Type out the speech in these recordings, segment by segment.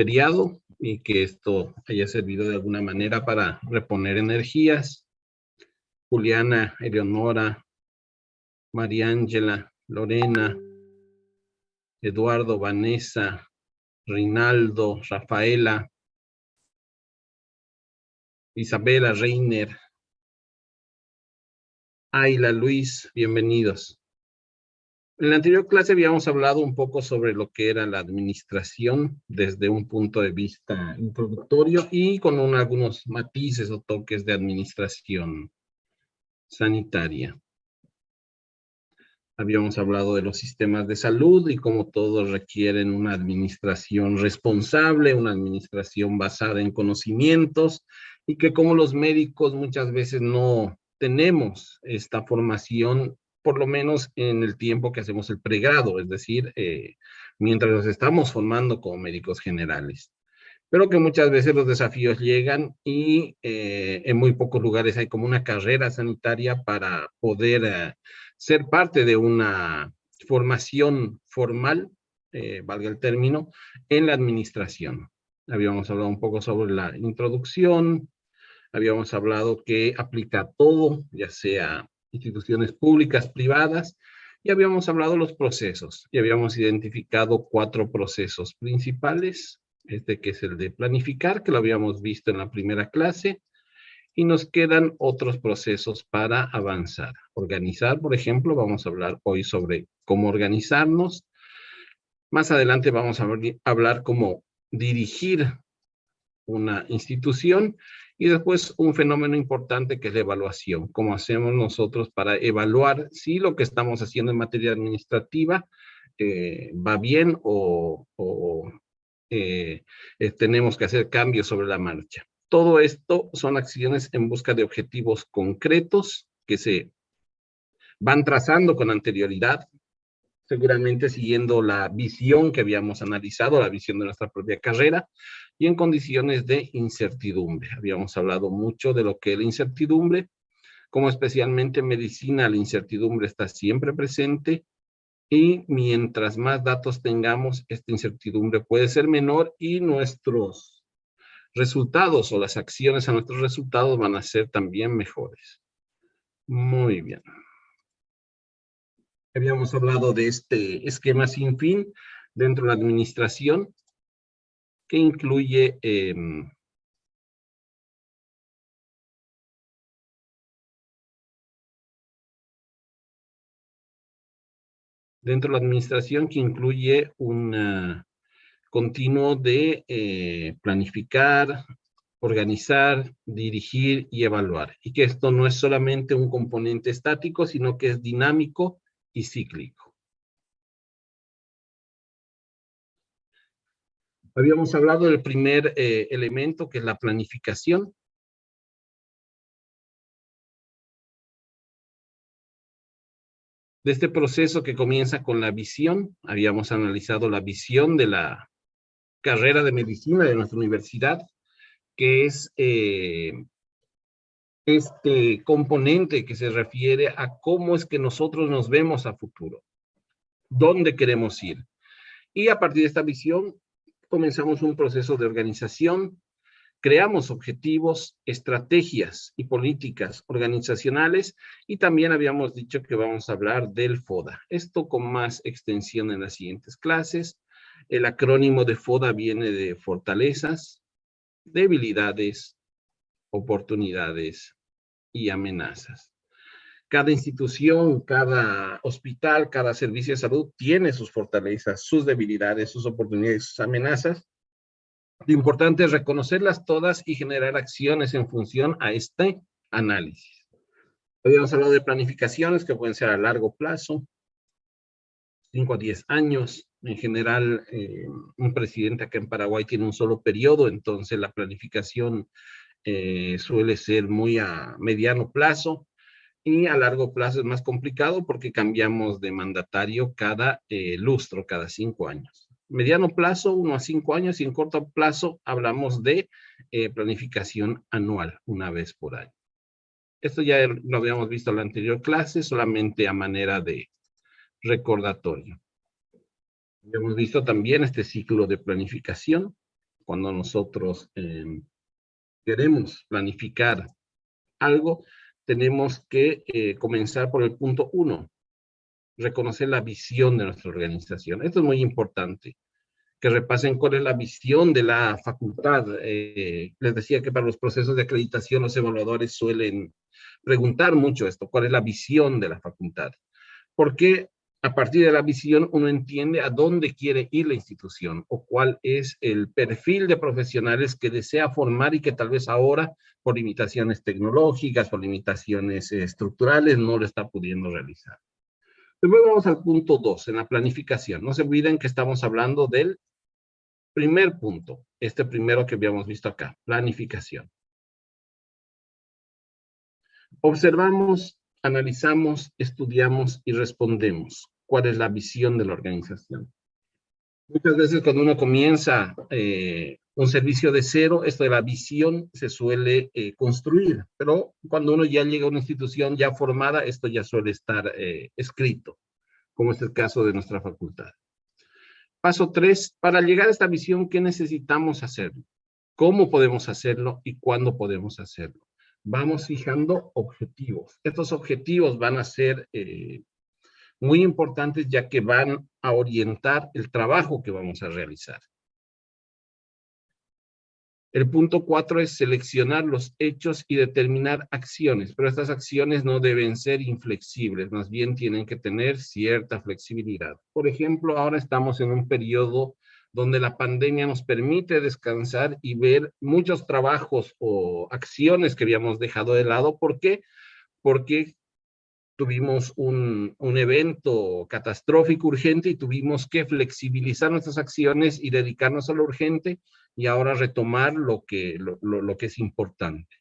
feriado y que esto haya servido de alguna manera para reponer energías. Juliana, Eleonora, Mariángela, Lorena, Eduardo, Vanessa, Rinaldo, Rafaela, Isabela, Reiner, Ayla, Luis, bienvenidos. En la anterior clase habíamos hablado un poco sobre lo que era la administración desde un punto de vista introductorio y con algunos matices o toques de administración sanitaria. Habíamos hablado de los sistemas de salud y cómo todos requieren una administración responsable, una administración basada en conocimientos y que como los médicos muchas veces no tenemos esta formación, por lo menos en el tiempo que hacemos el pregrado, es decir, mientras nos estamos formando como médicos generales. Pero que muchas veces los desafíos llegan y en muy pocos lugares hay como una carrera sanitaria para poder ser parte de una formación formal, valga el término, en la administración. Habíamos hablado un poco sobre la introducción, habíamos hablado que aplica a todo, ya sea instituciones públicas, privadas, y habíamos hablado de los procesos, y habíamos identificado 4 procesos principales, que es el de planificar, que lo habíamos visto en la primera clase, y nos quedan otros procesos para avanzar. Organizar, por ejemplo, vamos a hablar hoy sobre cómo organizarnos. Más adelante vamos a hablar cómo dirigir una institución y después un fenómeno importante que es la evaluación. Cómo hacemos nosotros para evaluar si lo que estamos haciendo en materia administrativa va bien o tenemos que hacer cambios sobre la marcha. Todo esto son acciones en busca de objetivos concretos que se van trazando con anterioridad, seguramente siguiendo la visión que habíamos analizado, la visión de nuestra propia carrera, y en condiciones de incertidumbre. Habíamos hablado mucho de lo que es la incertidumbre, como especialmente en medicina la incertidumbre está siempre presente, y mientras más datos tengamos, esta incertidumbre puede ser menor y nuestros resultados o las acciones a nuestros resultados van a ser también mejores. Muy bien. Habíamos hablado de este esquema sin fin dentro de la administración que incluye un continuo de planificar, organizar, dirigir y evaluar. Y que esto no es solamente un componente estático, sino que es dinámico y cíclico. Habíamos hablado del primer elemento, que es la planificación. De este proceso que comienza con la visión, habíamos analizado la visión de la carrera de medicina de nuestra universidad, que es este componente que se refiere a cómo es que nosotros nos vemos a futuro, dónde queremos ir. Y a partir de esta visión comenzamos un proceso de organización, creamos objetivos, estrategias y políticas organizacionales, y también habíamos dicho que vamos a hablar del FODA. Esto con más extensión en las siguientes clases. El acrónimo de FODA viene de fortalezas, debilidades, oportunidades y amenazas. Cada institución, cada hospital, cada servicio de salud tiene sus fortalezas, sus debilidades, sus oportunidades, sus amenazas. Lo importante es reconocerlas todas y generar acciones en función a este análisis. Habíamos hablado de planificaciones que pueden ser a largo plazo, 5 a 10 años. En general, un presidente acá en Paraguay tiene un solo periodo, entonces la planificación suele ser muy a mediano plazo, y a largo plazo es más complicado porque cambiamos de mandatario cada lustro, cada 5 años. Mediano plazo, 1 a 5 años, y en corto plazo hablamos de planificación anual, una vez por año. Esto ya lo habíamos visto en la anterior clase, solamente a manera de recordatorio. Hemos visto también este ciclo de planificación, cuando nosotros queremos planificar algo, tenemos que comenzar por el punto 1, reconocer la visión de nuestra organización. Esto es muy importante, que repasen cuál es la visión de la facultad. Les decía que para los procesos de acreditación los evaluadores suelen preguntar mucho esto, cuál es la visión de la facultad. Porque a partir de la visión uno entiende a dónde quiere ir la institución o cuál es el perfil de profesionales que desea formar y que tal vez ahora, por limitaciones tecnológicas, por limitaciones estructurales, no lo está pudiendo realizar. Luego vamos al punto 2, en la planificación. No se olviden que estamos hablando del primer punto, este primero que habíamos visto acá, planificación. Observamos, analizamos, estudiamos y respondemos. ¿Cuál es la visión de la organización? Muchas veces cuando uno comienza un servicio de cero, esto de la visión se suele construir, pero cuando uno ya llega a una institución ya formada, esto ya suele estar escrito, como es el caso de nuestra facultad. Paso 3, para llegar a esta visión, ¿qué necesitamos hacer? ¿Cómo podemos hacerlo y cuándo podemos hacerlo? Vamos fijando objetivos. Estos objetivos van a ser muy importantes ya que van a orientar el trabajo que vamos a realizar. El punto 4 es seleccionar los hechos y determinar acciones, pero estas acciones no deben ser inflexibles, más bien tienen que tener cierta flexibilidad. Por ejemplo, ahora estamos en un periodo donde la pandemia nos permite descansar y ver muchos trabajos o acciones que habíamos dejado de lado. ¿Por qué? Porque tuvimos un evento catastrófico urgente y tuvimos que flexibilizar nuestras acciones y dedicarnos a lo urgente y ahora retomar lo que es importante.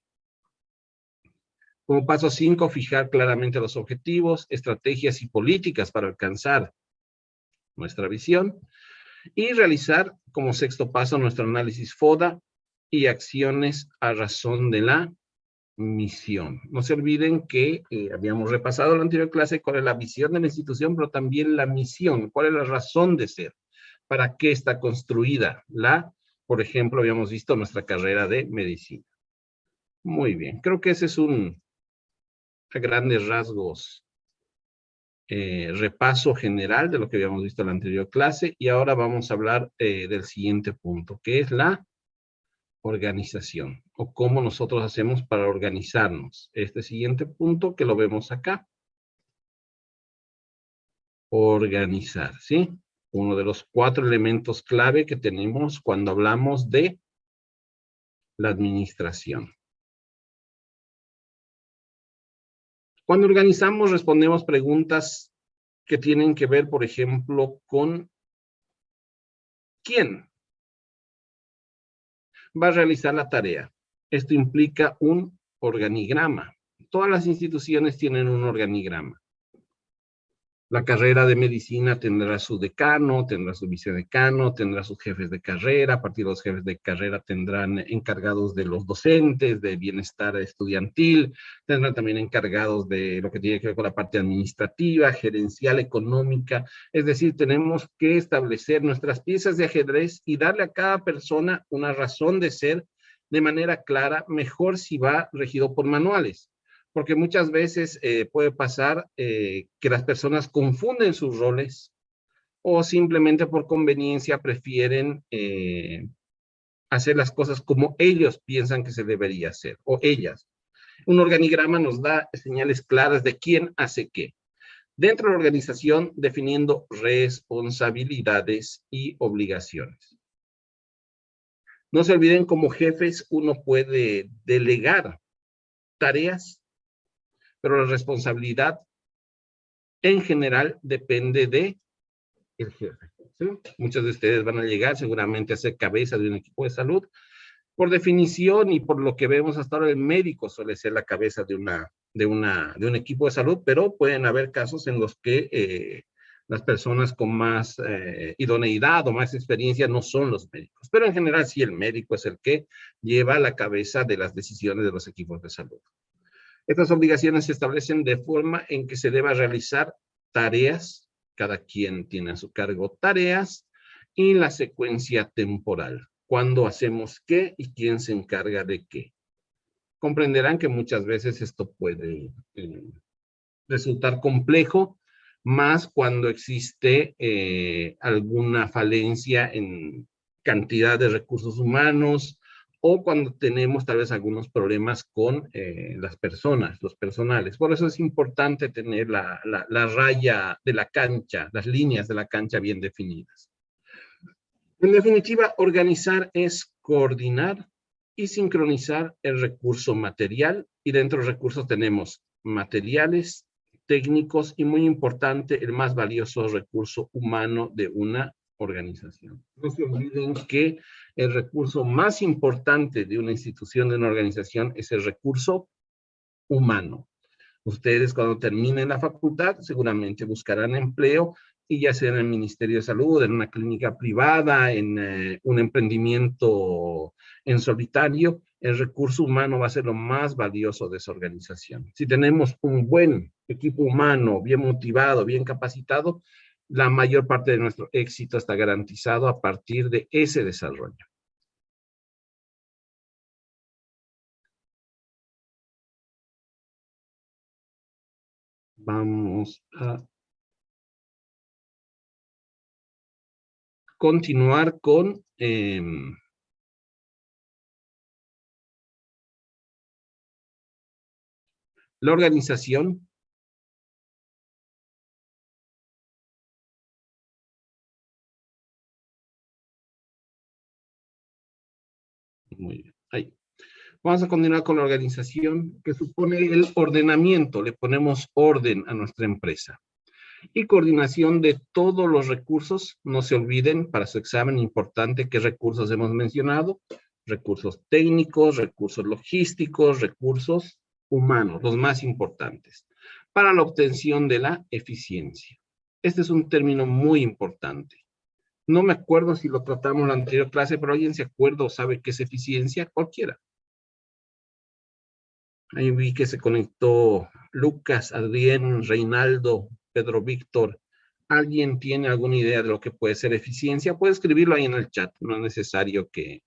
Como paso 5, fijar claramente los objetivos, estrategias y políticas para alcanzar nuestra visión y realizar como sexto paso nuestro análisis FODA y acciones a razón de la misión. No se olviden que habíamos repasado en la anterior clase cuál es la visión de la institución, pero también la misión, cuál es la razón de ser, para qué está construida por ejemplo, habíamos visto nuestra carrera de medicina. Muy bien, creo que ese es a grandes rasgos, repaso general de lo que habíamos visto en la anterior clase, y ahora vamos a hablar del siguiente punto, que es la organización, o cómo nosotros hacemos para organizarnos. Este siguiente punto que lo vemos acá. Organizar, ¿sí? Uno de los 4 elementos clave que tenemos cuando hablamos de la administración. Cuando organizamos, respondemos preguntas que tienen que ver, por ejemplo, con ¿quién va a realizar la tarea? Esto implica un organigrama. Todas las instituciones tienen un organigrama. La carrera de medicina tendrá su decano, tendrá su vicedecano, tendrá sus jefes de carrera. A partir de los jefes de carrera tendrán encargados de los docentes, de bienestar estudiantil, tendrán también encargados de lo que tiene que ver con la parte administrativa, gerencial, económica. Es decir, tenemos que establecer nuestras piezas de ajedrez y darle a cada persona una razón de ser de manera clara, mejor si va regido por manuales. Porque muchas veces puede pasar que las personas confunden sus roles o simplemente por conveniencia prefieren hacer las cosas como ellos piensan que se debería hacer, o ellas. Un organigrama nos da señales claras de quién hace qué. Dentro de la organización, definiendo responsabilidades y obligaciones. No se olviden, como jefes, uno puede delegar tareas, pero la responsabilidad en general depende de el jefe, ¿sí? Muchos de ustedes van a llegar seguramente a ser cabeza de un equipo de salud. Por definición y por lo que vemos hasta ahora, el médico suele ser la cabeza de un equipo de salud, pero pueden haber casos en los que las personas con más idoneidad o más experiencia no son los médicos. Pero en general sí, el médico es el que lleva la cabeza de las decisiones de los equipos de salud. Estas obligaciones se establecen de forma en que se deba realizar tareas, cada quien tiene a su cargo tareas, y la secuencia temporal. cuándo hacemos qué y quién se encarga de qué. Comprenderán que muchas veces esto puede resultar complejo, más cuando existe alguna falencia en cantidad de recursos humanos o cuando tenemos tal vez algunos problemas con las personas, los personales. Por eso es importante tener la raya de la cancha, las líneas de la cancha bien definidas. En definitiva, organizar es coordinar y sincronizar el recurso material, y dentro de los recursos tenemos materiales, técnicos y, muy importante, el más valioso recurso humano de una organización. No se olviden que el recurso más importante de una institución, de una organización, es el recurso humano. Ustedes, cuando terminen la facultad, seguramente buscarán empleo, y ya sea en el Ministerio de Salud, en una clínica privada, en un emprendimiento en solitario, el recurso humano va a ser lo más valioso de esa organización. Si tenemos un buen equipo humano, bien motivado, bien capacitado, la mayor parte de nuestro éxito está garantizado a partir de ese desarrollo. Vamos a continuar con la organización. Muy bien, ahí. Vamos a continuar con la organización, que supone el ordenamiento. Le ponemos orden a nuestra empresa. Y coordinación de todos los recursos. No se olviden, para su examen, importante, qué recursos hemos mencionado: recursos técnicos, recursos logísticos, recursos humanos, los más importantes, para la obtención de la eficiencia. Este es un término muy importante. No me acuerdo si lo tratamos en la anterior clase, pero ¿alguien se acuerda o sabe qué es eficiencia? Cualquiera. Ahí vi que se conectó Lucas, Adrián, Reinaldo, Pedro Víctor. ¿Alguien tiene alguna idea de lo que puede ser eficiencia? Puede escribirlo ahí en el chat. No es necesario que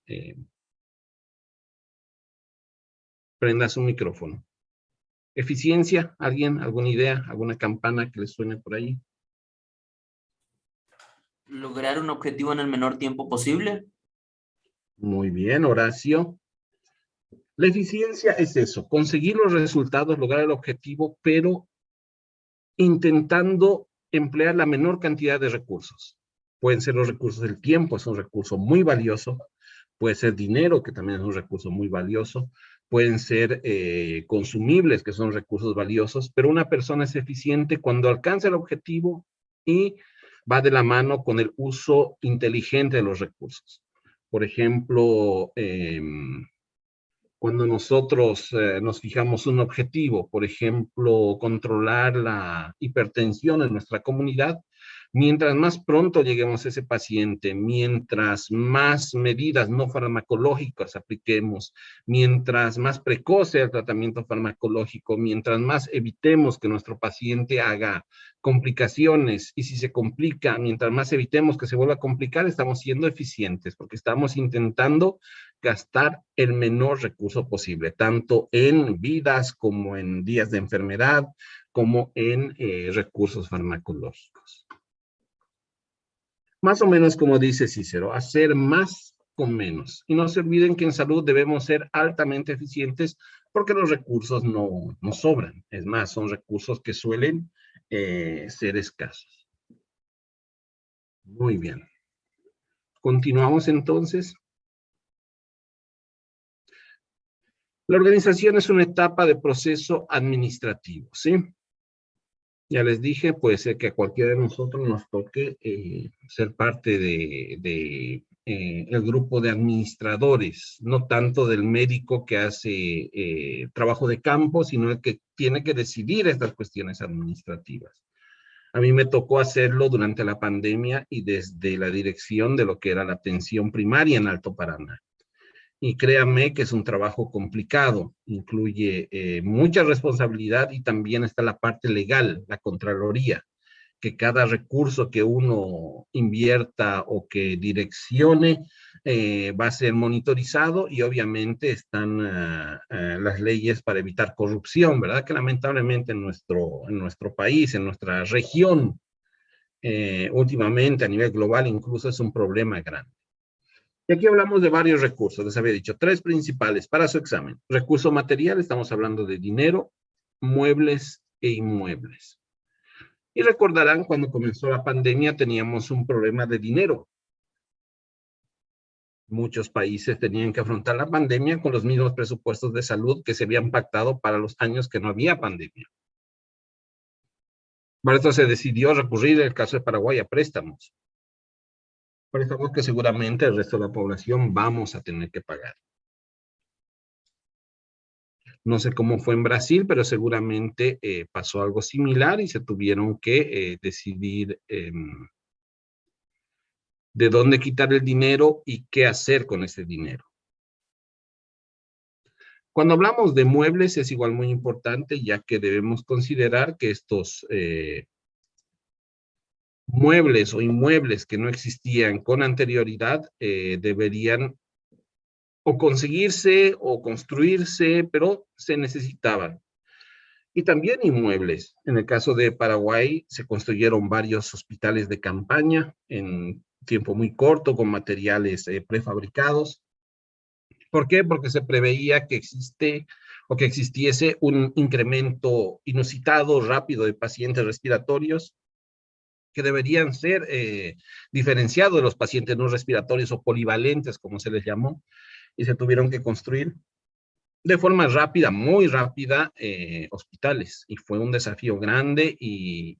prenda su micrófono. Eficiencia, ¿alguien? ¿Alguna idea? ¿Alguna campana que les suene por ahí? Lograr un objetivo en el menor tiempo posible. Muy bien, Horacio. La eficiencia es eso: conseguir los resultados, lograr el objetivo, pero intentando emplear la menor cantidad de recursos. Pueden ser los recursos del tiempo, es un recurso muy valioso. Puede ser dinero, que también es un recurso muy valioso. Pueden ser consumibles, que son recursos valiosos. Pero una persona es eficiente cuando alcanza el objetivo y va de la mano con el uso inteligente de los recursos. Por ejemplo, cuando nosotros nos fijamos un objetivo, por ejemplo, controlar la hipertensión en nuestra comunidad, mientras más pronto lleguemos a ese paciente, mientras más medidas no farmacológicas apliquemos, mientras más precoz sea el tratamiento farmacológico, mientras más evitemos que nuestro paciente haga complicaciones, y si se complica, mientras más evitemos que se vuelva a complicar, estamos siendo eficientes, porque estamos intentando gastar el menor recurso posible, tanto en vidas como en días de enfermedad, como en recursos farmacológicos. Más o menos como dice Cícero: hacer más con menos. Y no se olviden que en salud debemos ser altamente eficientes, porque los recursos no sobran. Es más, son recursos que suelen ser escasos. Muy bien. Continuamos entonces. La organización es una etapa de proceso administrativo, ¿sí? Ya les dije, puede ser que a cualquiera de nosotros nos toque ser parte de el grupo de administradores, no tanto del médico que hace trabajo de campo, sino el que tiene que decidir estas cuestiones administrativas. A mí me tocó hacerlo durante la pandemia y desde la dirección de lo que era la atención primaria en Alto Paraná. Y créanme que es un trabajo complicado, incluye mucha responsabilidad, y también está la parte legal, la Contraloría, que cada recurso que uno invierta o que direccione va a ser monitorizado y obviamente están las leyes para evitar corrupción, ¿verdad? Que lamentablemente en nuestro país, en nuestra región, últimamente a nivel global incluso es un problema grande. Y aquí hablamos de varios recursos, les había dicho, tres principales para su examen. Recurso material, estamos hablando de dinero, muebles e inmuebles. Y recordarán, cuando comenzó la pandemia teníamos un problema de dinero. Muchos países tenían que afrontar la pandemia con los mismos presupuestos de salud que se habían pactado para los años que no había pandemia. Por eso se decidió recurrir, en el caso de Paraguay, a préstamos. Préstamos que seguramente el resto de la población vamos a tener que pagar. No sé cómo fue en Brasil, pero seguramente pasó algo similar y se tuvieron que decidir de dónde quitar el dinero y qué hacer con ese dinero. Cuando hablamos de muebles es igual muy importante, ya que debemos considerar que estos muebles o inmuebles que no existían con anterioridad deberían o conseguirse o construirse, pero se necesitaban. Y también inmuebles. En el caso de Paraguay se construyeron varios hospitales de campaña en tiempo muy corto con materiales prefabricados. ¿Por qué? Porque se preveía que que existiese un incremento inusitado, rápido de pacientes respiratorios que deberían ser diferenciados de los pacientes no respiratorios o polivalentes, como se les llamó, y se tuvieron que construir de forma rápida, muy rápida, hospitales. Y fue un desafío grande y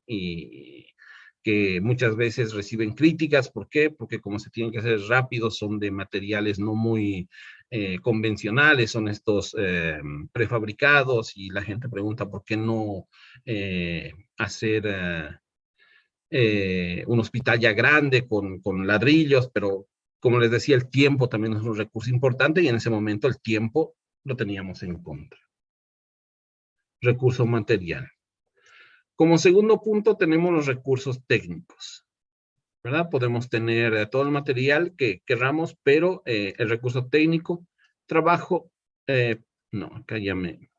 que muchas veces reciben críticas. ¿Por qué? Porque como se tienen que hacer rápidos, son de materiales no muy convencionales, son estos prefabricados y la gente pregunta por qué no hacer un hospital ya grande con ladrillos, pero como les decía, el tiempo también es un recurso importante y en ese momento el tiempo lo teníamos en contra. Recurso material. Como segundo punto tenemos los recursos técnicos, ¿verdad? Podemos tener todo el material que querramos, pero el recurso técnico, trabajo, no, acá ya me...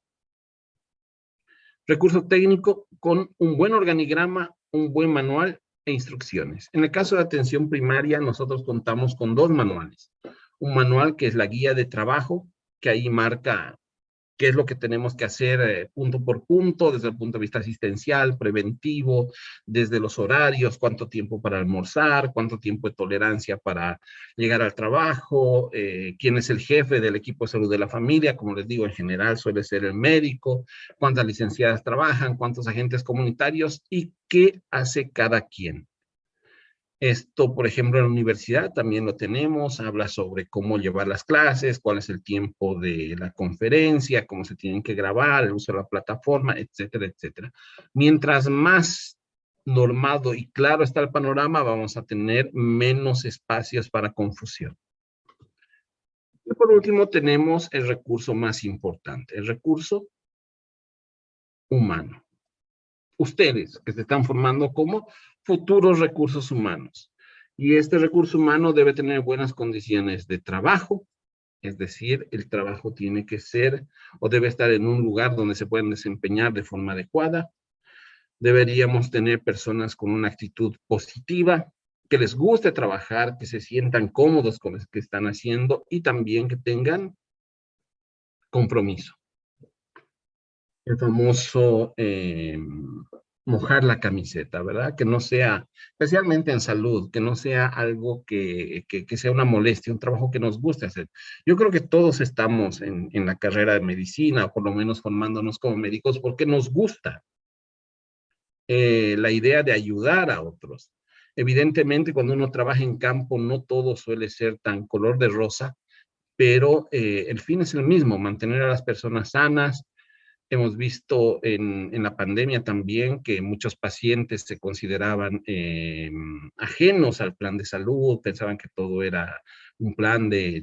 Recurso técnico con un buen organigrama, un buen manual e instrucciones. En el caso de atención primaria, nosotros contamos con dos manuales. Un manual que es la guía de trabajo, que ahí marca qué es lo que tenemos que hacer punto por punto, desde el punto de vista asistencial, preventivo, desde los horarios, cuánto tiempo para almorzar, cuánto tiempo de tolerancia para llegar al trabajo, quién es el jefe del equipo de salud de la familia, como les digo, en general suele ser el médico, cuántas licenciadas trabajan, cuántos agentes comunitarios y qué hace cada quien. Esto, por ejemplo, en la universidad también lo tenemos, habla sobre cómo llevar las clases, cuál es el tiempo de la conferencia, cómo se tienen que grabar, el uso de la plataforma, etcétera, etcétera. Mientras más normado y claro está el panorama, vamos a tener menos espacios para confusión. Y por último tenemos el recurso más importante, el recurso humano. Ustedes que se están formando como futuros recursos humanos. Y este recurso humano debe tener buenas condiciones de trabajo, es decir, el trabajo tiene que ser o debe estar en un lugar donde se puedan desempeñar de forma adecuada. Deberíamos tener personas con una actitud positiva, que les guste trabajar, que se sientan cómodos con lo que están haciendo y también que tengan compromiso. El famoso mojar la camiseta, ¿verdad? Que no sea, especialmente en salud, que no sea algo que sea una molestia, un trabajo que nos guste hacer. Yo creo que todos estamos en la carrera de medicina, o por lo menos formándonos como médicos, porque nos gusta la idea de ayudar a otros. Evidentemente, cuando uno trabaja en campo, no todo suele ser tan color de rosa, pero el fin es el mismo, mantener a las personas sanas, Hemos visto en la pandemia también que muchos pacientes se consideraban ajenos al plan de salud, pensaban que todo era un plan de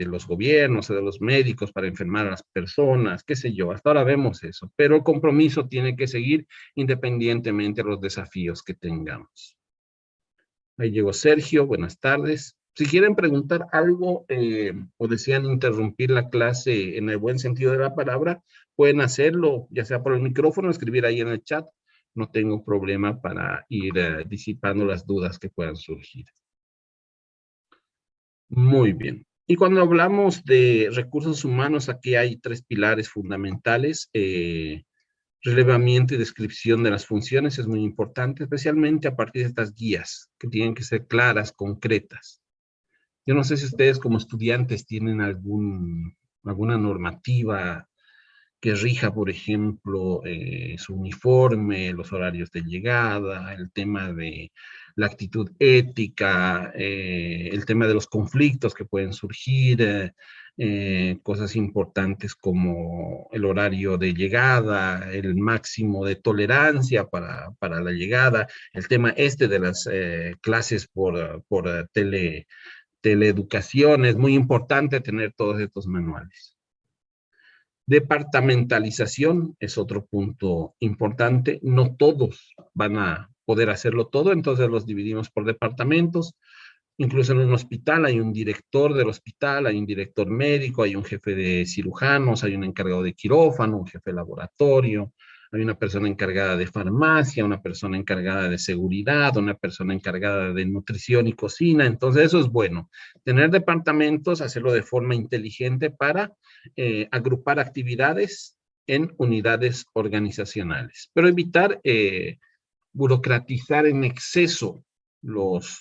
los gobiernos o de los médicos para enfermar a las personas, qué sé yo. Hasta ahora vemos eso, pero el compromiso tiene que seguir independientemente de los desafíos que tengamos. Ahí llegó Sergio, buenas tardes. Si quieren preguntar algo o desean interrumpir la clase en el buen sentido de la palabra, pueden hacerlo, ya sea por el micrófono, escribir ahí en el chat. No tengo problema para ir disipando las dudas que puedan surgir. Muy bien. Y cuando hablamos de recursos humanos, aquí hay tres pilares fundamentales. Relevamiento y descripción de las funciones es muy importante, especialmente a partir de estas guías, que tienen que ser claras, concretas. Yo no sé si ustedes como estudiantes tienen alguna normativa que rija, por ejemplo, su uniforme, los horarios de llegada, el tema de la actitud ética, el tema de los conflictos que pueden surgir, cosas importantes como el horario de llegada, el máximo de tolerancia para la llegada, el tema de las clases por teleeducación, es muy importante tener todos estos manuales. Departamentalización es otro punto importante. No todos van a poder hacerlo todo, entonces los dividimos por departamentos. Incluso en un hospital hay un director del hospital, hay un director médico, hay un jefe de cirujanos, hay un encargado de quirófano, un jefe de laboratorio, hay una persona encargada de farmacia, una persona encargada de seguridad, una persona encargada de nutrición y cocina. Entonces eso es bueno. Tener departamentos, hacerlo de forma inteligente para agrupar actividades en unidades organizacionales, pero evitar burocratizar en exceso los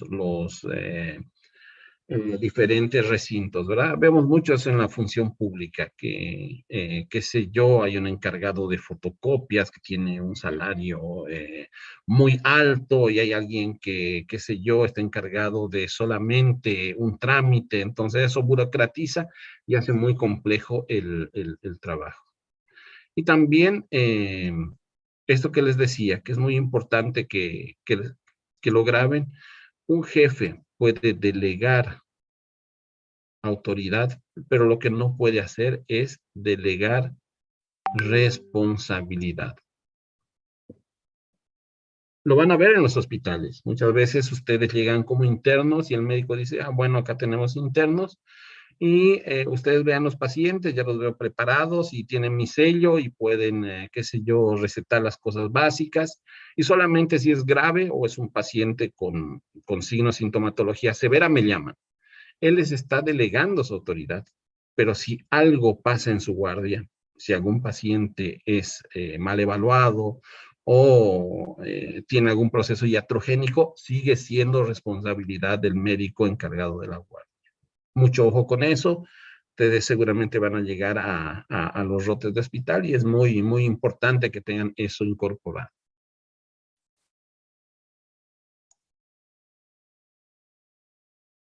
diferentes recintos, ¿verdad? Vemos muchos en la función pública que, qué sé yo, hay un encargado de fotocopias que tiene un salario muy alto y hay alguien que, qué sé yo, está encargado de solamente un trámite, entonces eso burocratiza y hace muy complejo el trabajo. Y también esto que les decía, que es muy importante que lo graben, un jefe puede delegar autoridad, pero lo que no puede hacer es delegar responsabilidad. Lo van a ver en los hospitales. Muchas veces ustedes llegan como internos y el médico dice, ah, bueno, acá tenemos internos y ustedes vean los pacientes, ya los veo preparados y tienen mi sello y pueden, qué sé yo, recetar las cosas básicas y solamente si es grave o es un paciente con signos de sintomatología severa me llaman. Él les está delegando su autoridad, pero si algo pasa en su guardia, si algún paciente es mal evaluado o tiene algún proceso iatrogénico, sigue siendo responsabilidad del médico encargado de la guardia. Mucho ojo con eso, ustedes seguramente van a llegar a los rotes de hospital y es muy, muy importante que tengan eso incorporado.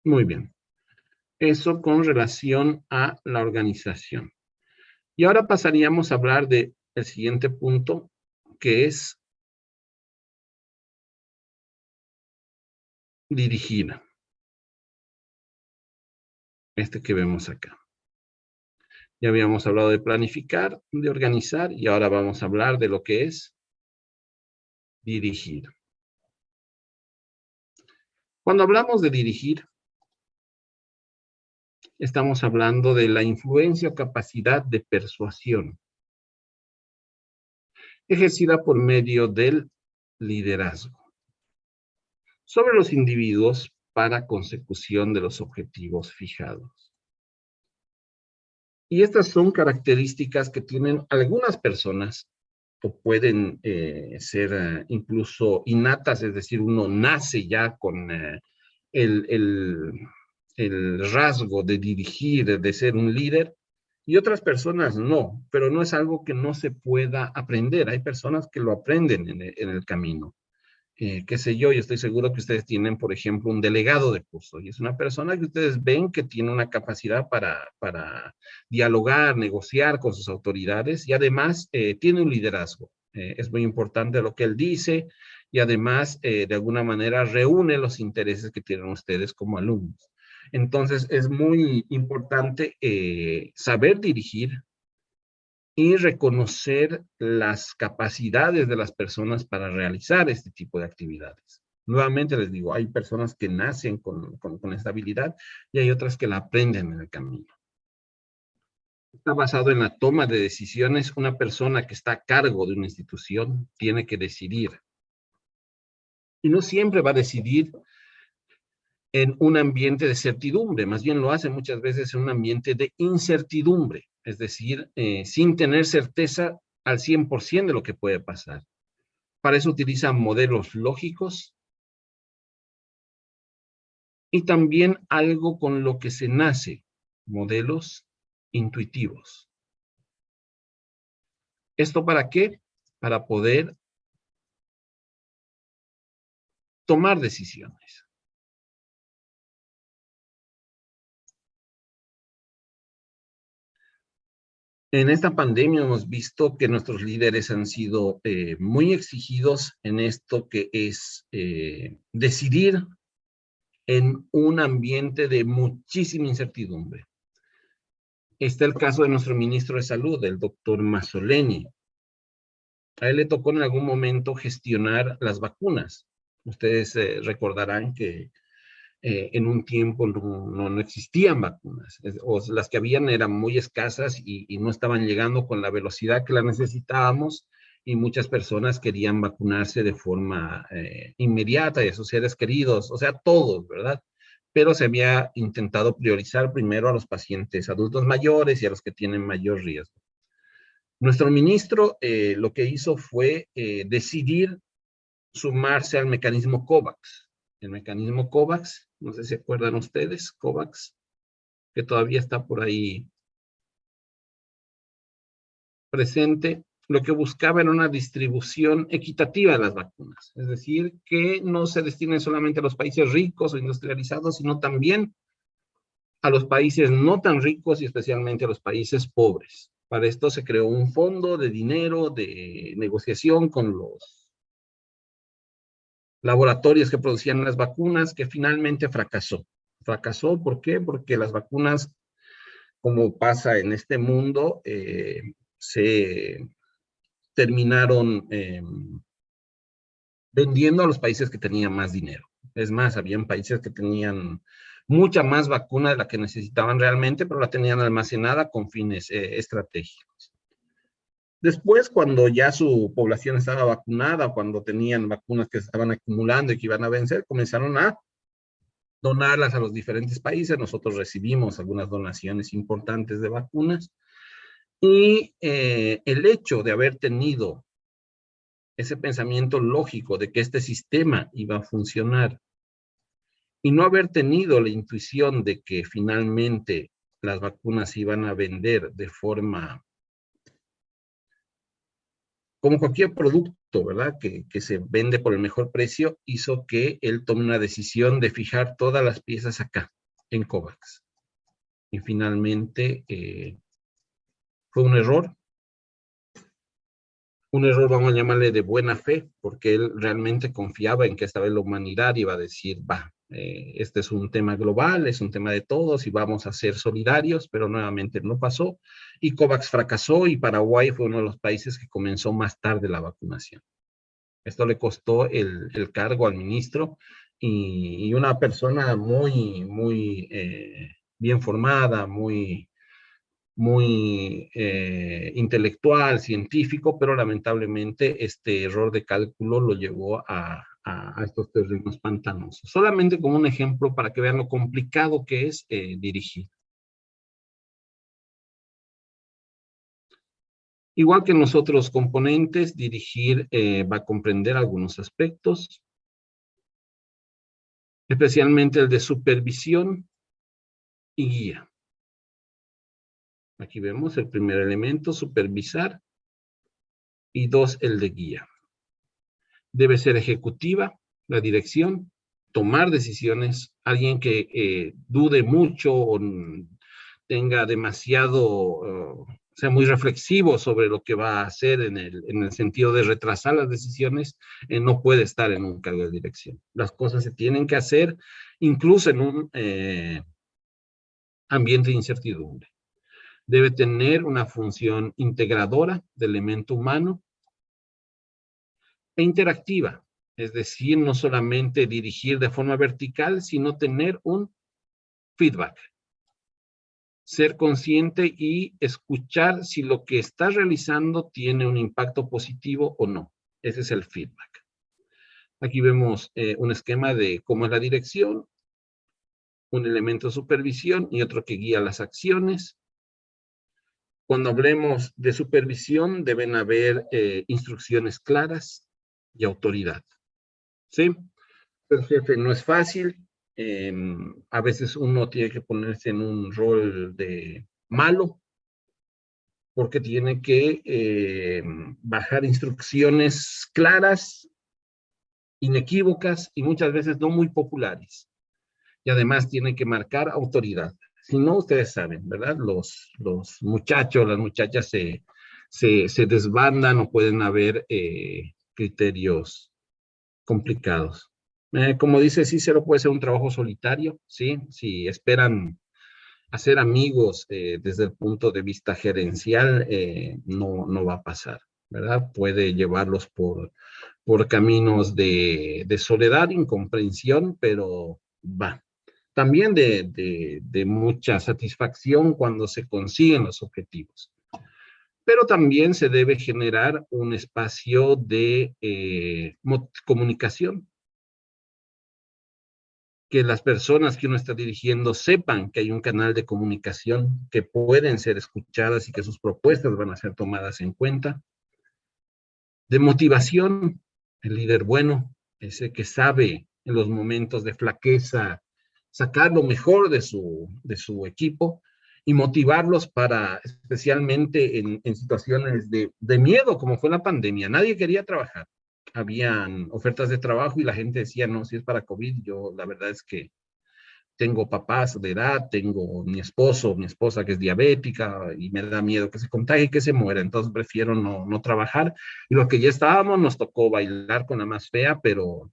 Muy bien. Eso con relación a la organización. Y ahora pasaríamos a hablar del siguiente punto, que es dirigir. Este que vemos acá. Ya habíamos hablado de planificar, de organizar, y ahora vamos a hablar de lo que es dirigir. Cuando hablamos de dirigir, estamos hablando de la influencia o capacidad de persuasión ejercida por medio del liderazgo sobre los individuos para consecución de los objetivos fijados. Y estas son características que tienen algunas personas o pueden ser incluso innatas, es decir, uno nace ya con el rasgo de dirigir, de ser un líder, y otras personas no, pero no es algo que no se pueda aprender. Hay personas que lo aprenden en el camino. qué sé yo estoy seguro que ustedes tienen, por ejemplo, un delegado de curso, y es una persona que ustedes ven que tiene una capacidad para dialogar, negociar con sus autoridades, y además tiene un liderazgo. Es muy importante lo que él dice, y además, de alguna manera, reúne los intereses que tienen ustedes como alumnos. Entonces, es muy importante saber dirigir, y reconocer las capacidades de las personas para realizar este tipo de actividades. Nuevamente les digo, hay personas que nacen con esta habilidad y hay otras que la aprenden en el camino. Está basado en la toma de decisiones. Una persona que está a cargo de una institución tiene que decidir. Y no siempre va a decidir en un ambiente de certidumbre, más bien lo hace muchas veces en un ambiente de incertidumbre, es decir, sin tener certeza al 100% de lo que puede pasar. Para eso utiliza modelos lógicos y también algo con lo que se nace, modelos intuitivos. ¿Esto para qué? Para poder tomar decisiones. En esta pandemia hemos visto que nuestros líderes han sido muy exigidos en esto que es decidir en un ambiente de muchísima incertidumbre. Está el caso de nuestro ministro de Salud, el doctor Mazzoleni. A él le tocó en algún momento gestionar las vacunas. Ustedes recordarán que en un tiempo no existían vacunas, o las que habían eran muy escasas y no estaban llegando con la velocidad que la necesitábamos, y muchas personas querían vacunarse de forma inmediata, y a sus seres queridos, o sea, todos, ¿verdad? Pero se había intentado priorizar primero a los pacientes adultos mayores y a los que tienen mayor riesgo. Nuestro ministro lo que hizo fue decidir sumarse al mecanismo COVAX. El mecanismo COVAX, no sé si se acuerdan ustedes, COVAX, que todavía está por ahí presente, lo que buscaba era una distribución equitativa de las vacunas. Es decir, que no se destinen solamente a los países ricos o industrializados, sino también a los países no tan ricos y especialmente a los países pobres. Para esto se creó un fondo de dinero, de negociación con los laboratorios que producían las vacunas, que finalmente fracasó. Fracasó, ¿por qué? Porque las vacunas, como pasa en este mundo, se terminaron vendiendo a los países que tenían más dinero. Es más, habían países que tenían mucha más vacuna de la que necesitaban realmente, pero la tenían almacenada con fines estratégicos. Después, cuando ya su población estaba vacunada, cuando tenían vacunas que se estaban acumulando y que iban a vencer, comenzaron a donarlas a los diferentes países. Nosotros recibimos algunas donaciones importantes de vacunas, y el hecho de haber tenido ese pensamiento lógico de que este sistema iba a funcionar y no haber tenido la intuición de que finalmente las vacunas se iban a vender de forma como cualquier producto, ¿verdad? Que se vende por el mejor precio, hizo que él tome una decisión de fijar todas las piezas acá, en COVAX. Y finalmente fue un error, vamos a llamarle de buena fe, porque él realmente confiaba en que esta vez la humanidad iba a decir, va, este es un tema global, es un tema de todos y vamos a ser solidarios, pero nuevamente no pasó, y COVAX fracasó, y Paraguay fue uno de los países que comenzó más tarde la vacunación. Esto le costó el cargo al ministro, y una persona muy bien formada, muy intelectual, científico, pero lamentablemente este error de cálculo lo llevó a estos terrenos pantanosos. Solamente como un ejemplo para que vean lo complicado que es dirigir. Igual que en los otros componentes, dirigir va a comprender algunos aspectos, especialmente el de supervisión y guía. Aquí vemos el primer elemento, supervisar, y dos, el de guía. Debe ser ejecutiva, la dirección, tomar decisiones. Alguien que dude mucho o tenga demasiado, sea muy reflexivo sobre lo que va a hacer en el sentido de retrasar las decisiones, no puede estar en un cargo de dirección. Las cosas se tienen que hacer incluso en un ambiente de incertidumbre. Debe tener una función integradora del elemento humano e interactiva, es decir, no solamente dirigir de forma vertical, sino tener un feedback. Ser consciente y escuchar si lo que está realizando tiene un impacto positivo o no. Ese es el feedback. Aquí vemos un esquema de cómo es la dirección, un elemento de supervisión y otro que guía las acciones. Cuando hablemos de supervisión, deben haber instrucciones claras y autoridad. ¿Sí? El jefe no es fácil. A veces uno tiene que ponerse en un rol de malo, porque tiene que bajar instrucciones claras, inequívocas y muchas veces no muy populares. Y además tiene que marcar autoridad. Si no, ustedes saben, ¿verdad? Los muchachos, las muchachas se desbandan o pueden haber criterios complicados. Como dice Cícero, puede ser un trabajo solitario, ¿sí? Si esperan hacer amigos desde el punto de vista gerencial, no va a pasar, ¿verdad? Puede llevarlos por caminos de soledad, incomprensión, pero va. También de mucha satisfacción cuando se consiguen los objetivos. Pero también se debe generar un espacio de comunicación, que las personas que uno está dirigiendo sepan que hay un canal de comunicación, que pueden ser escuchadas y que sus propuestas van a ser tomadas en cuenta. De motivación, el líder bueno, ese que sabe en los momentos de flaqueza sacar lo mejor de su equipo y motivarlos para, especialmente en situaciones de miedo, como fue la pandemia. Nadie quería trabajar. Habían ofertas de trabajo y la gente decía, no, si es para COVID, yo la verdad es que tengo papás de edad, tengo mi esposo, mi esposa que es diabética y me da miedo que se contagie y que se muera, entonces prefiero no trabajar. Y los que ya estábamos nos tocó bailar con la más fea, pero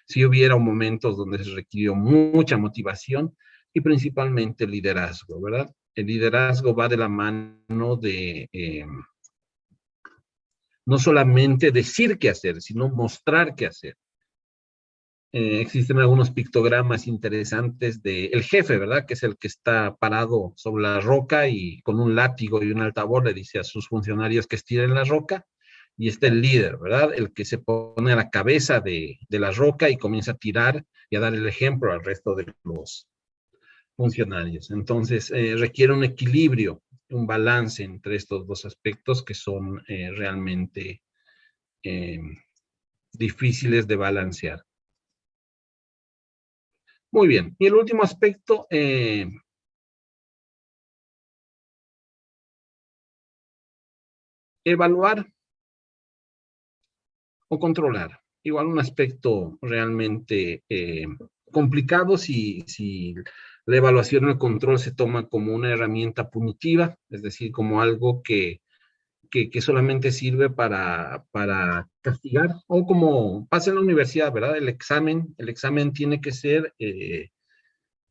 sí hubieron momentos donde se requirió mucha motivación y principalmente liderazgo, ¿verdad? El liderazgo va de la mano de no solamente decir qué hacer, sino mostrar qué hacer. Existen algunos pictogramas interesantes del jefe, ¿verdad? Que es el que está parado sobre la roca y con un látigo y un altavoz le dice a sus funcionarios que estiren la roca. Y está el líder, ¿verdad? El que se pone a la cabeza de la roca y comienza a tirar y a dar el ejemplo al resto de los funcionarios. Entonces, requiere un equilibrio, un balance entre estos dos aspectos que son realmente difíciles de balancear. Muy bien. Y el último aspecto, evaluar o controlar. Igual un aspecto realmente complicado si la evaluación o el control se toma como una herramienta punitiva, es decir, como algo que solamente sirve para castigar, o como pasa en la universidad, ¿verdad? El examen tiene que ser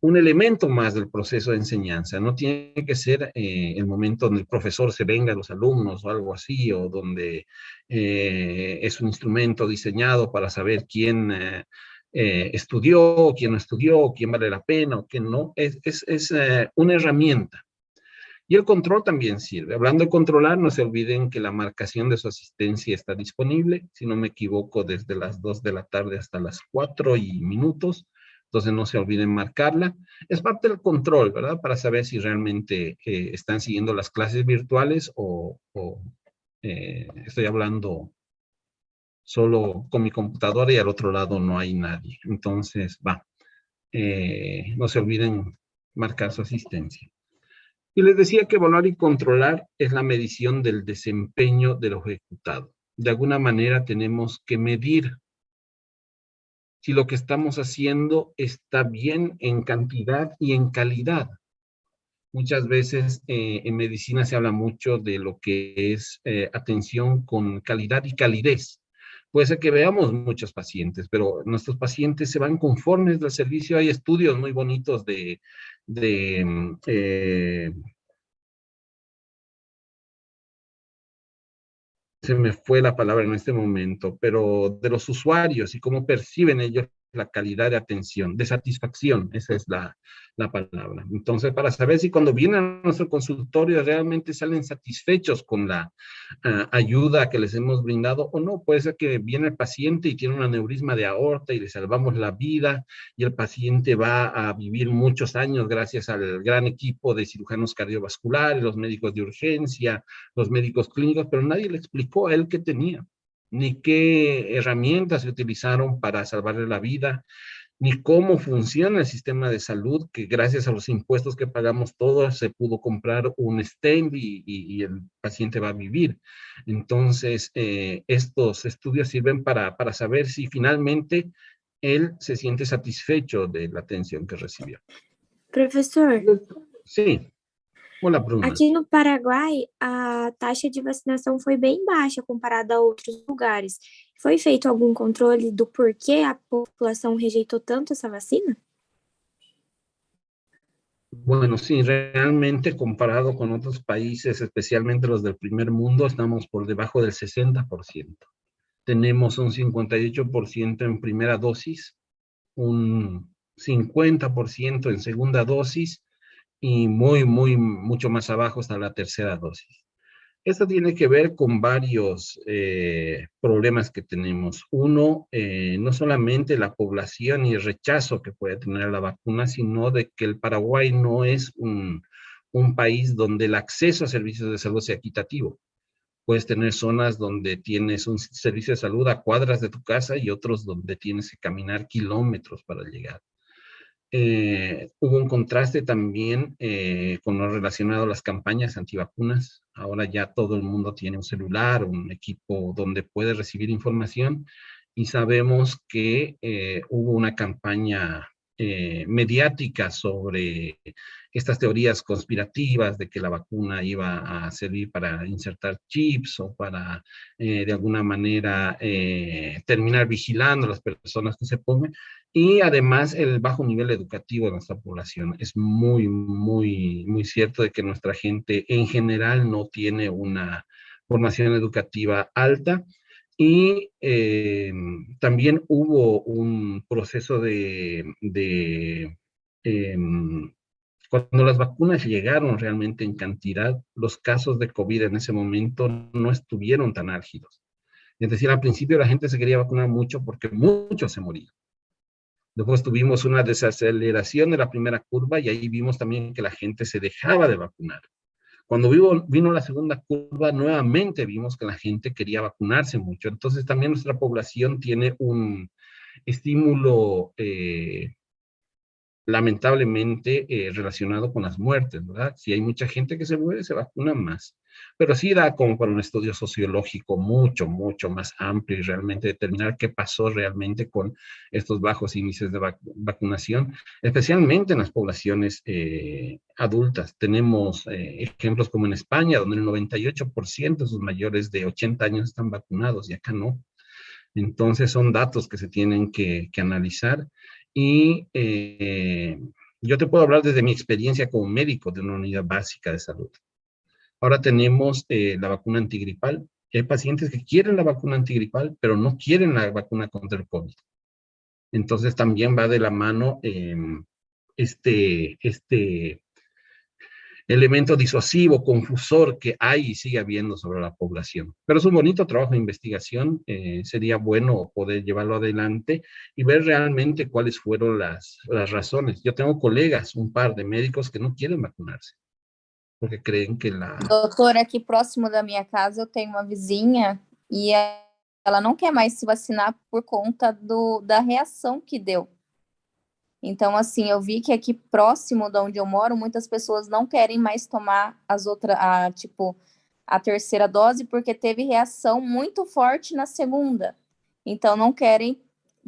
un elemento más del proceso de enseñanza. No tiene que ser el momento donde el profesor se venga a los alumnos o algo así, o donde es un instrumento diseñado para saber quién estudió, quién no estudió, quién vale la pena o quién no. Es una herramienta. Y el control también sirve. Hablando de controlar, no se olviden que la marcación de su asistencia está disponible, si no me equivoco, desde las 2 de la tarde hasta las 4 y minutos. Entonces no se olviden marcarla. Es parte del control, ¿verdad? Para saber si realmente están siguiendo las clases virtuales o estoy hablando solo con mi computadora y al otro lado no hay nadie. Entonces, no se olviden marcar su asistencia. Y les decía que evaluar y controlar es la medición del desempeño de lo ejecutado. de alguna manera tenemos que medir si lo que estamos haciendo está bien en cantidad y en calidad. Muchas veces en medicina se habla mucho de lo que es atención con calidad y calidez. Puede ser que veamos muchos pacientes, pero nuestros pacientes se van conformes del servicio. Hay estudios muy bonitos de se me fue la palabra en este momento, pero de los usuarios y cómo perciben ellos la calidad de atención, de satisfacción, esa es la palabra. Entonces, para saber si cuando vienen a nuestro consultorio realmente salen satisfechos con la ayuda que les hemos brindado o no, puede ser que viene el paciente y tiene un aneurisma de aorta y le salvamos la vida y el paciente va a vivir muchos años gracias al gran equipo de cirujanos cardiovasculares, los médicos de urgencia, los médicos clínicos, pero nadie le explicó a él qué tenía, ni qué herramientas se utilizaron para salvarle la vida, ni cómo funciona el sistema de salud, que gracias a los impuestos que pagamos todos se pudo comprar un stent y el paciente va a vivir. Entonces, estos estudios sirven para saber si finalmente él se siente satisfecho de la atención que recibió. Professor, Sí. Olá, Bruna. aqui no Paraguai, a taxa de vacinação foi bem baixa comparada a outros lugares. Foi feito algum controle do porquê a população rejeitou tanto essa vacina? Bueno, sí, realmente comparado con otros países, especialmente los del primer mundo, estamos por debajo del 60%. Tenemos un 58% en primera dosis, un 50% en segunda dosis y mucho más abajo está la tercera dosis. Esto tiene que ver con varios problemas que tenemos. Uno, no solamente la población y el rechazo que puede tener la vacuna, sino de que el Paraguay no es un país donde el acceso a servicios de salud sea equitativo. Puedes tener zonas donde tienes un servicio de salud a cuadras de tu casa y otros donde tienes que caminar kilómetros para llegar. Hubo un contraste también con lo relacionado a las campañas antivacunas. Ahora ya todo el mundo tiene un celular, un equipo donde puede recibir información y sabemos que hubo una campaña mediática sobre estas teorías conspirativas de que la vacuna iba a servir para insertar chips o para de alguna manera terminar vigilando a las personas que se pongan. Y además el bajo nivel educativo de nuestra población. Es muy cierto de que nuestra gente en general no tiene una formación educativa alta y también hubo un proceso cuando las vacunas llegaron realmente en cantidad, los casos de COVID en ese momento no estuvieron tan álgidos. Es decir, al principio la gente se quería vacunar mucho porque muchos se morían. Después tuvimos una desaceleración de la primera curva y ahí vimos también que la gente se dejaba de vacunar. Cuando vino la segunda curva, nuevamente vimos que la gente quería vacunarse mucho. Entonces también nuestra población tiene un estímulo lamentablemente relacionado con las muertes, ¿verdad? Si hay mucha gente que se muere, se vacuna más. Pero sí da como para un estudio sociológico mucho más amplio y realmente determinar qué pasó realmente con estos bajos índices de vacunación, especialmente en las poblaciones adultas. Tenemos ejemplos como en España, donde el 98% de sus mayores de 80 años están vacunados y acá no. Entonces son datos que se tienen que analizar y yo te puedo hablar desde mi experiencia como médico de una unidad básica de salud. Ahora tenemos la vacuna antigripal. Hay pacientes que quieren la vacuna antigripal, pero no quieren la vacuna contra el COVID. Entonces también va de la mano este elemento disuasivo, confusor que hay y sigue habiendo sobre la población. Pero es un bonito trabajo de investigación, sería bueno poder llevarlo adelante y ver realmente cuáles fueron las razones. Yo tengo colegas, un par de médicos que no quieren vacunarse, porque creen que la... Doutor, aqui próximo da minha casa eu tenho uma vizinha e ela não quer mais se vacinar por conta da reação que deu. Então, assim, eu vi que aqui próximo de onde eu moro, muitas pessoas não querem mais tomar a terceira dose porque teve reação muito forte na segunda. Então, não querem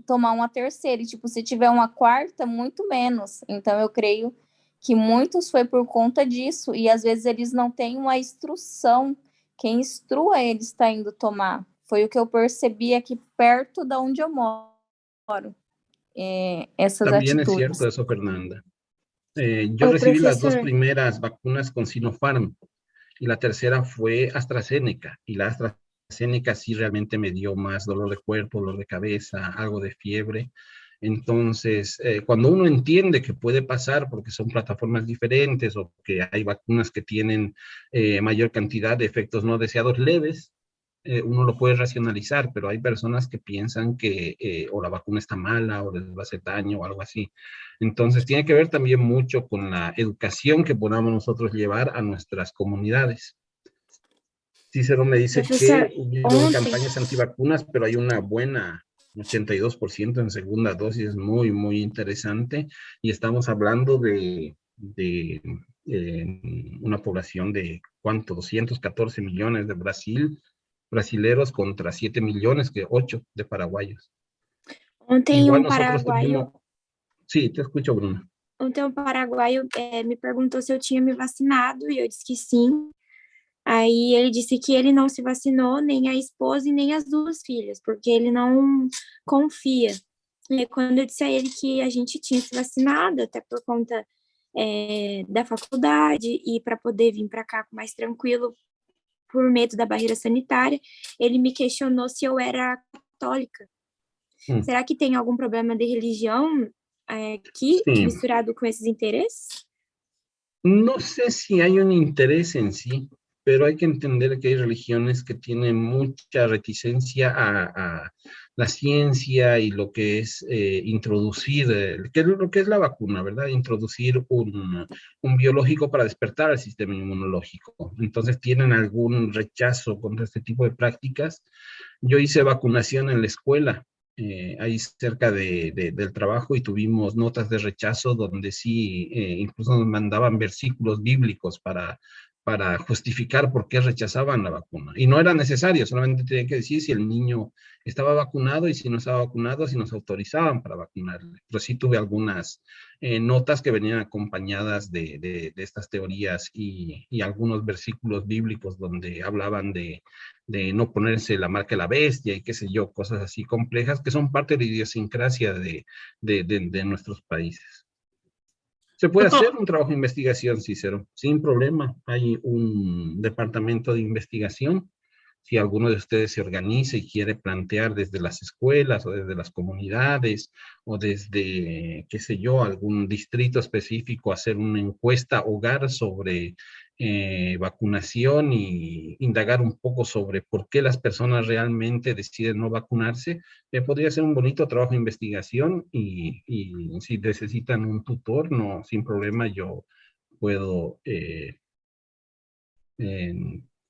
tomar uma terceira. E, tipo, se tiver uma quarta, muito menos. Então, eu creio que muitos foi por conta disso. E, às vezes, eles não têm uma instrução. Quem instrua eles está indo tomar. Foi o que eu percebi aqui perto de onde eu moro. Essas También es atitudes. cierto eso, Fernanda. Yo Ô, recibí las dos professor, primeras vacunas con Sinopharm y la tercera fue AstraZeneca. Y la AstraZeneca sí realmente me dio más dolor de cuerpo, dolor de cabeza, algo de fiebre. Entonces, cuando uno entiende que puede pasar porque son plataformas diferentes o que hay vacunas que tienen mayor cantidad de efectos no deseados leves, uno lo puede racionalizar, pero hay personas que piensan que o la vacuna está mala o les va a hacer daño o algo así. Entonces, tiene que ver también mucho con la educación que podamos nosotros llevar a nuestras comunidades. Cícero me dice professor, que hubieron ontem, campañas antivacunas, pero hay una buena 82% en segunda dosis, es muy, muy interesante. Y estamos hablando de una población de, ¿cuánto? 214 millones de brasileros contra 7 millones, que 8 de paraguayos. ontem Igual um nosotros tuvimos... paraguaio, Sí, te escucho, Bruno. ontem um paraguaio me perguntou se eu tinha me vacinado e eu disse que sim. Aí ele disse que ele não se vacinou, nem a esposa e nem as duas filhas, porque ele não confia. E aí, quando eu disse a ele que a gente tinha se vacinado, até por conta da faculdade e para poder vir para cá mais tranquilo, por medo da barreira sanitária, ele me questionou se eu era católica. Será que tem algum problema de religião aqui, Sí. misturado com esses interesses? No sé si hay un interés en sí, pero hay que entender que hay religiones que tienen mucha reticencia a la ciencia y lo que es introducir, lo que es la vacuna, ¿verdad? Introducir un biológico para despertar el sistema inmunológico. Entonces tienen algún rechazo contra este tipo de prácticas. Yo hice vacunación en la escuela, ahí cerca del trabajo, y tuvimos notas de rechazo donde sí, incluso nos mandaban versículos bíblicos para justificar por qué rechazaban la vacuna. Y no era necesario, solamente tenían que decir si el niño estaba vacunado y si no estaba vacunado, si nos autorizaban para vacunarle. Pero sí tuve algunas notas que venían acompañadas de estas teorías y algunos versículos bíblicos donde hablaban de no ponerse la marca de la bestia y qué sé yo, cosas así complejas que son parte de la idiosincrasia de nuestros países. Se puede hacer un trabajo de investigación, Cícero, sin problema. Hay un departamento de investigación. Si alguno de ustedes se organiza y quiere plantear desde las escuelas o desde las comunidades o desde, qué sé yo, algún distrito específico, hacer una encuesta hogar sobre vacunación y indagar un poco sobre por qué las personas realmente deciden no vacunarse, podría ser un bonito trabajo de investigación y si necesitan un tutor, no, sin problema yo puedo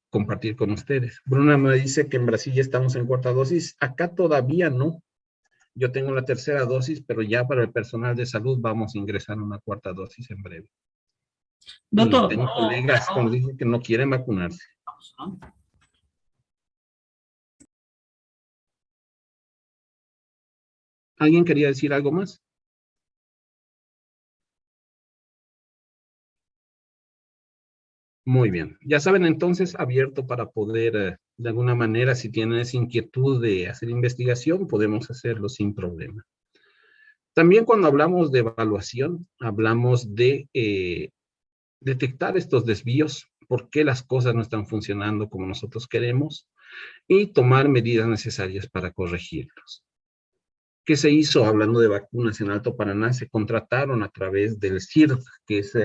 compartir con ustedes. Bruna me dice que en Brasil ya estamos en cuarta dosis. Acá todavía no. Yo tengo la tercera dosis, pero ya para el personal de salud vamos a ingresar a una cuarta dosis en breve. Doctor, Y tengo colegas, como dije, que no quieren vacunarse. ¿Alguien quería decir algo más? Muy bien. Ya saben, entonces, abierto para poder, de alguna manera, si tienen esa inquietud de hacer investigación, podemos hacerlo sin problema. También cuando hablamos de evaluación, hablamos de detectar estos desvíos, por qué las cosas no están funcionando como nosotros queremos, y tomar medidas necesarias para corregirlos. ¿Qué se hizo? Hablando de vacunas en Alto Paraná, se contrataron a través del CIRT, que es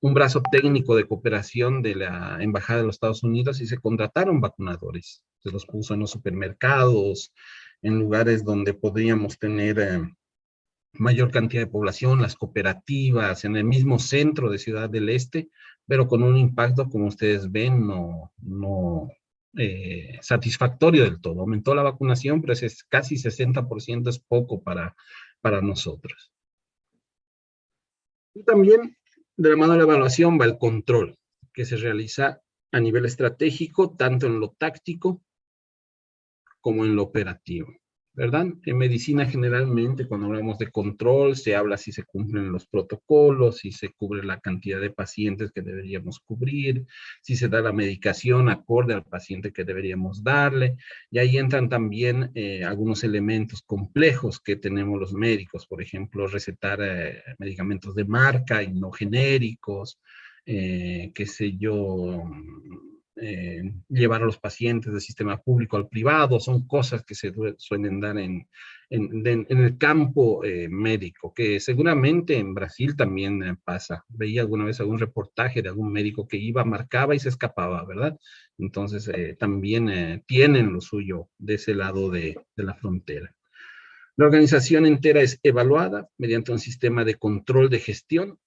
un brazo técnico de cooperación de la Embajada de los Estados Unidos, y se contrataron vacunadores. Se los puso en los supermercados, en lugares donde podríamos tener mayor cantidad de población, las cooperativas, en el mismo centro de Ciudad del Este, pero con un impacto, como ustedes ven, no satisfactorio del todo. Aumentó la vacunación, pero es casi 60% es poco para nosotros. Y también, de la mano de la evaluación, va el control, que se realiza a nivel estratégico, tanto en lo táctico como en lo operativo, ¿verdad? En medicina generalmente cuando hablamos de control se habla si se cumplen los protocolos, si se cubre la cantidad de pacientes que deberíamos cubrir, si se da la medicación acorde al paciente que deberíamos darle, y ahí entran también algunos elementos complejos que tenemos los médicos, por ejemplo, recetar medicamentos de marca y no genéricos, qué sé yo, llevar a los pacientes del sistema público al privado, son cosas que se suelen dar en el campo médico, que seguramente en Brasil también pasa. Veía alguna vez algún reportaje de algún médico que iba, marcaba y se escapaba, ¿verdad? Entonces también tienen lo suyo de ese lado de la frontera. La organización entera es evaluada mediante un sistema de control de gestión.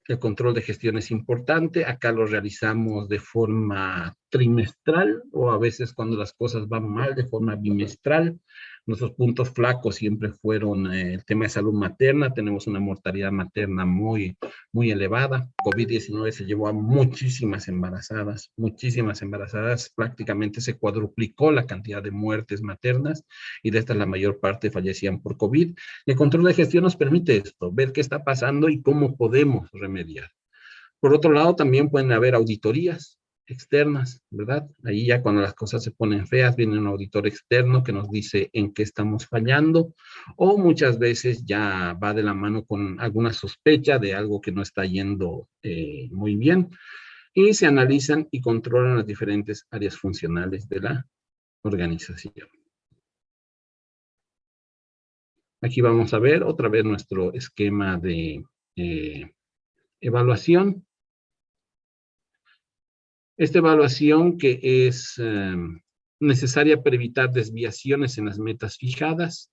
El control de gestión es importante. Acá lo realizamos de forma trimestral o a veces cuando las cosas van mal de forma bimestral. Nuestros puntos flacos siempre fueron el tema de salud materna. Tenemos una mortalidad materna muy elevada. COVID-19 se llevó a muchísimas embarazadas. Prácticamente se cuadruplicó la cantidad de muertes maternas y de estas la mayor parte fallecían por COVID. El control de gestión nos permite esto, ver qué está pasando y cómo podemos remediar. Por otro lado, también pueden haber auditorías externas, ¿verdad? Ahí ya cuando las cosas se ponen feas, viene un auditor externo que nos dice en qué estamos fallando, o muchas veces ya va de la mano con alguna sospecha de algo que no está yendo muy bien, y se analizan y controlan las diferentes áreas funcionales de la organización. Aquí vamos a ver otra vez nuestro esquema de evaluación. Esta evaluación que es necesaria para evitar desviaciones en las metas fijadas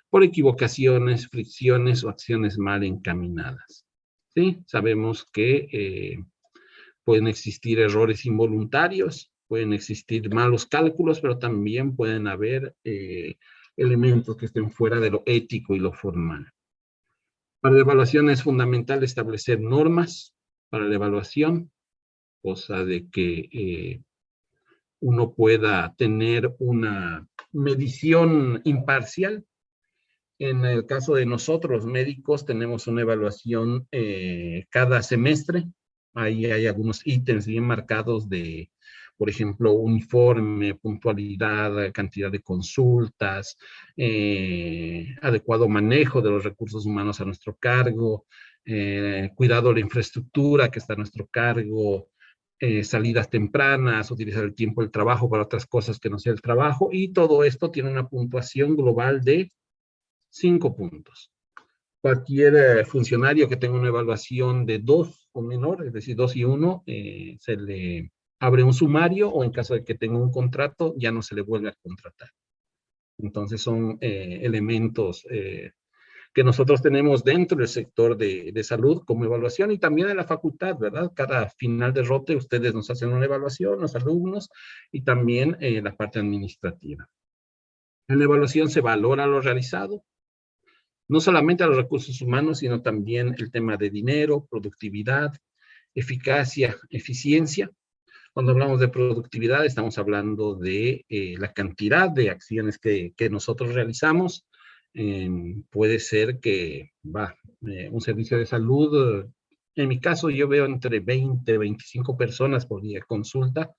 por equivocaciones, fricciones o acciones mal encaminadas. ¿Sí? Sabemos que pueden existir errores involuntarios, pueden existir malos cálculos, pero también pueden haber elementos que estén fuera de lo ético y lo formal. Para la evaluación es fundamental establecer normas para la evaluación, cosa de que uno pueda tener una medición imparcial. En el caso de nosotros, médicos, tenemos una evaluación cada semestre. Ahí hay algunos ítems bien marcados de, por ejemplo, uniforme, puntualidad, cantidad de consultas, adecuado manejo de los recursos humanos a nuestro cargo, cuidado de la infraestructura que está a nuestro cargo, salidas tempranas, utilizar el tiempo del trabajo para otras cosas que no sea el trabajo, y todo esto tiene una puntuación global de 5 puntos. Cualquier funcionario que tenga una evaluación de 2 o menor, es decir, 2 y 1, se le abre un sumario, o en caso de que tenga un contrato, ya no se le vuelve a contratar. Entonces son elementos que nosotros tenemos dentro del sector de salud como evaluación, y también en la facultad, ¿verdad? Cada final de rote ustedes nos hacen una evaluación, los alumnos, y también la parte administrativa. En la evaluación se valora lo realizado, no solamente a los recursos humanos, sino también el tema de dinero, productividad, eficacia, eficiencia. Cuando hablamos de productividad, estamos hablando de la cantidad de acciones que nosotros realizamos. Puede ser que un servicio de salud, en mi caso yo veo entre 20 25 personas por día consulta,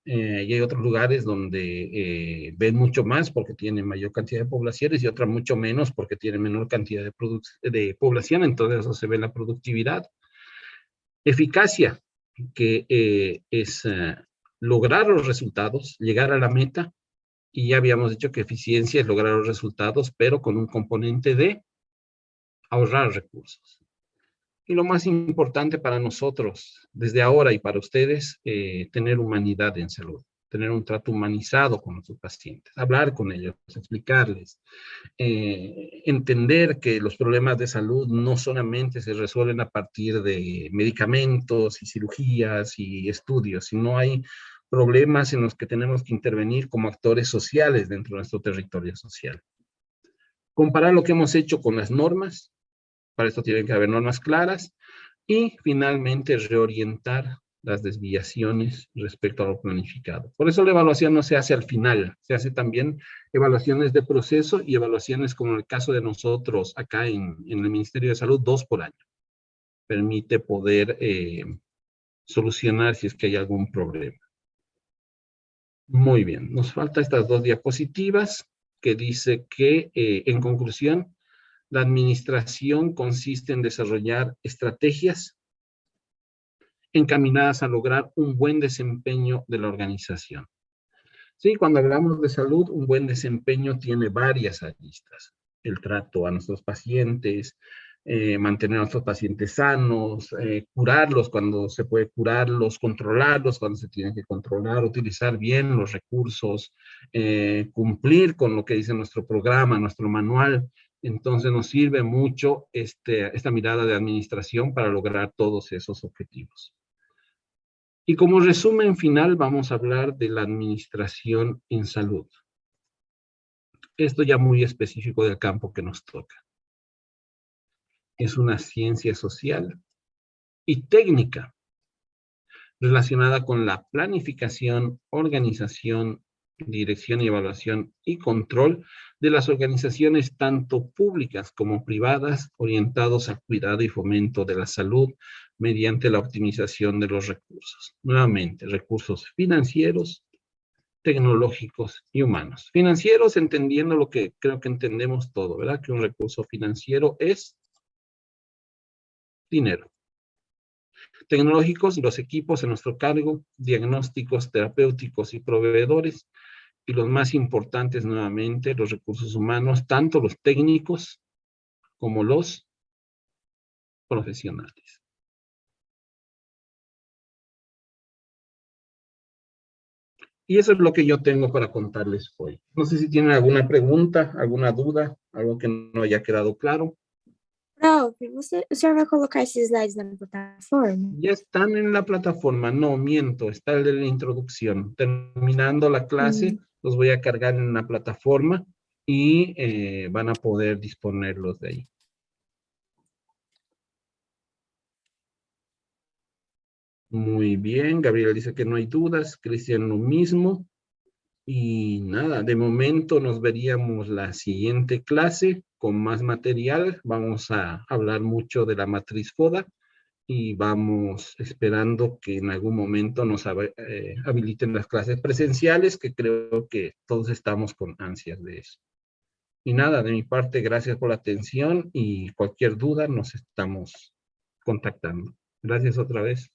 y hay otros lugares donde ven mucho más porque tienen mayor cantidad de poblaciones, y otras mucho menos porque tienen menor cantidad de población. Entonces eso se ve en la productividad. Eficacia, que es lograr los resultados, llegar a la meta, y ya habíamos dicho que eficiencia es lograr los resultados, pero con un componente de ahorrar recursos. Y lo más importante para nosotros, desde ahora y para ustedes, tener humanidad en salud, tener un trato humanizado con nuestros pacientes, hablar con ellos, explicarles, entender que los problemas de salud no solamente se resuelven a partir de medicamentos y cirugías y estudios, sino hay problemas en los que tenemos que intervenir como actores sociales dentro de nuestro territorio social. Comparar lo que hemos hecho con las normas. Para esto tienen que haber normas claras, y finalmente reorientar las desviaciones respecto a lo planificado. Por eso la evaluación no se hace al final, se hace también evaluaciones de proceso y evaluaciones como en el caso de nosotros acá en el Ministerio de Salud, 2 por año. Permite poder solucionar si es que hay algún problema. Muy bien, nos faltan estas 2 diapositivas que dice que, en conclusión, la administración consiste en desarrollar estrategias encaminadas a lograr un buen desempeño de la organización. Sí, cuando hablamos de salud, un buen desempeño tiene varias aristas. El trato a nuestros pacientes, mantener a nuestros pacientes sanos, curarlos cuando se puede curarlos, controlarlos cuando se tienen que controlar, utilizar bien los recursos, cumplir con lo que dice nuestro programa, nuestro manual. Entonces nos sirve mucho esta mirada de administración para lograr todos esos objetivos. Y como resumen final vamos a hablar de la administración en salud. Esto ya muy específico del campo que nos toca. Es una ciencia social y técnica relacionada con la planificación, organización, dirección y evaluación y control de las organizaciones tanto públicas como privadas orientados al cuidado y fomento de la salud mediante la optimización de los recursos. Nuevamente, recursos financieros, tecnológicos y humanos. Financieros entendiendo lo que creo que entendemos todo, ¿verdad? Que un recurso financiero es dinero. Tecnológicos, los equipos a nuestro cargo, diagnósticos, terapéuticos y proveedores. Y los más importantes, nuevamente, los recursos humanos, tanto los técnicos como los profesionales. Y eso es lo que yo tengo para contarles hoy. No sé si tienen alguna pregunta, alguna duda, algo que no haya quedado claro. Prof, o senhor vai colocar esses slides na plataforma? Ya están en la plataforma, no, miento, está el de la introducción. Terminando la clase, los voy a cargar en la plataforma y van a poder disponerlos de ahí. Muy bien, Gabriel dice que no hay dudas, Cristian lo mismo. Y nada, de momento nos veríamos la siguiente clase con más material. Vamos a hablar mucho de la matriz FODA y vamos esperando que en algún momento nos habiliten las clases presenciales, que creo que todos estamos con ansias de eso. Y nada, de mi parte, gracias por la atención y cualquier duda nos estamos contactando. Gracias otra vez.